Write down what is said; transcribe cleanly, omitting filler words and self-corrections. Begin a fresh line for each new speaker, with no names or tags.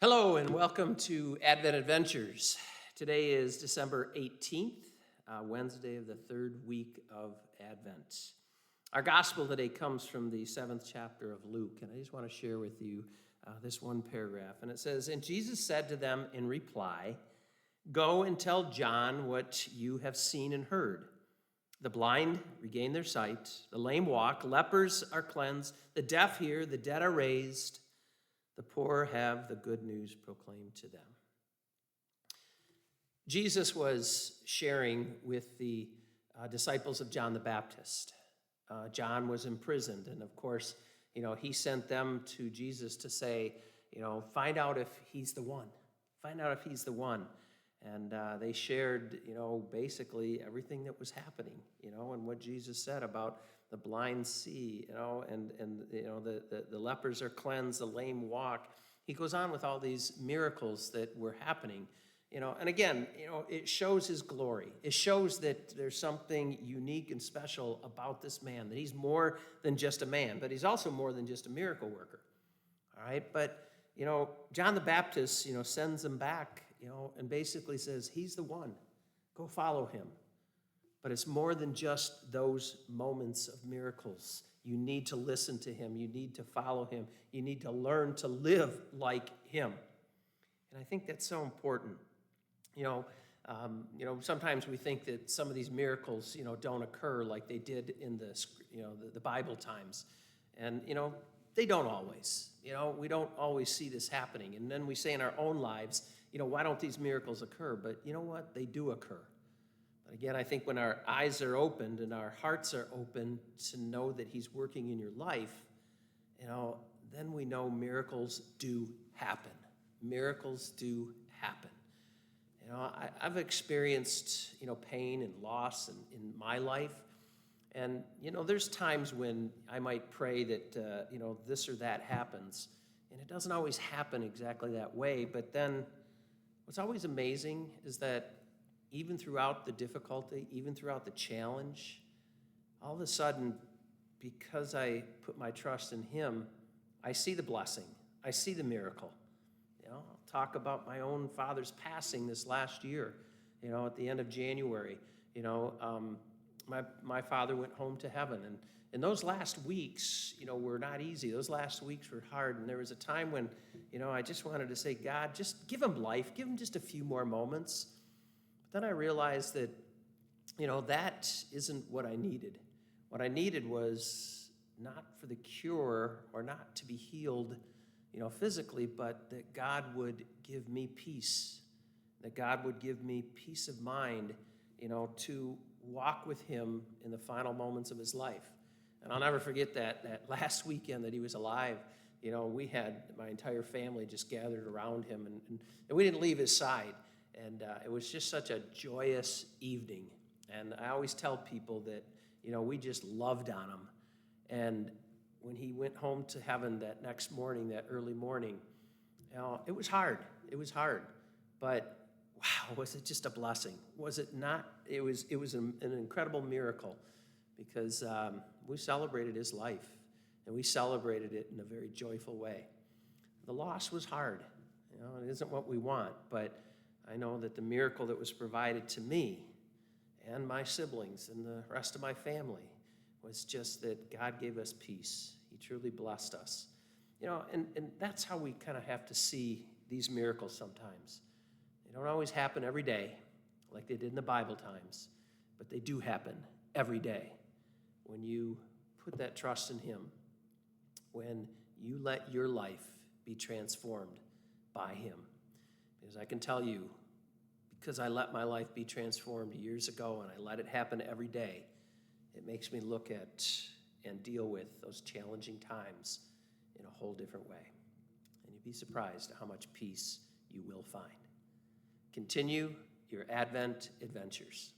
Hello and welcome to Advent Adventures. Today is December 18th, Wednesday of the third week of Advent. Our gospel today comes from the 7th chapter of Luke, and I just want to share with you this one paragraph. And it says, "And Jesus said to them in reply, 'Go and tell John what you have seen and heard. The blind regain their sight, the lame walk, lepers are cleansed, the deaf hear, the dead are raised, the poor have the good news proclaimed to them.'" Jesus was sharing with the disciples of John the Baptist. John was imprisoned, and of course, he sent them to Jesus to say, find out if he's the one. Find out if he's the one. And they shared, basically everything that was happening, and what Jesus said about the blind see, and the lepers are cleansed, the lame walk. He goes on with all these miracles that were happening, and again, it shows his glory. It shows that there's something unique and special about this man, that he's more than just a man, but he's also more than just a miracle worker. All right, but John the Baptist, sends him back, and basically says, he's the one. Go follow him. But it's more than just those moments of miracles. You need to listen to him. You need to follow him. You need to learn to live like him. And I think that's so important. Sometimes we think that some of these miracles, don't occur like they did in the Bible times. And, they don't always. We don't always see this happening. And then we say in our own lives, why don't these miracles occur? But you know what? They do occur. But again, I think when our eyes are opened and our hearts are open to know that he's working in your life, then we know miracles do happen. Miracles do happen. I've experienced, pain and loss in my life. And, there's times when I might pray that, this or that happens. And it doesn't always happen exactly that way. But then what's always amazing is that even throughout the difficulty, even throughout the challenge, all of a sudden, because I put my trust in him, I see the blessing. I see the miracle. I'll talk about my own father's passing this last year, at the end of January. My father went home to heaven, and those last weeks, were not easy. Those last weeks were hard, and there was a time when, I just wanted to say, God, just give him life, give him just a few more moments. But then I realized that, that isn't what I needed. What I needed was not for the cure or not to be healed, physically, but that God would give me peace, that God would give me peace of mind, to walk with him in the final moments of his life. And I'll never forget that last weekend that he was alive. We had my entire family just gathered around him, and we didn't leave his side. And it was just such a joyous evening. And I always tell people that, we just loved on him. And when he went home to heaven that next morning, that early morning, it was hard. It was hard. But wow, was it just a blessing? Was it not? It was an incredible miracle, because we celebrated his life, and we celebrated it in a very joyful way. The loss was hard. It isn't what we want, but I know that the miracle that was provided to me and my siblings and the rest of my family was just that God gave us peace. He truly blessed us. And that's how we kind of have to see these miracles sometimes. They don't always happen every day like they did in the Bible times, but they do happen every day when you put that trust in him, when you let your life be transformed by him. Because I can tell you, because I let my life be transformed years ago and I let it happen every day, it makes me look at and deal with those challenging times in a whole different way. And you'd be surprised at how much peace you will find. Continue your Advent adventures.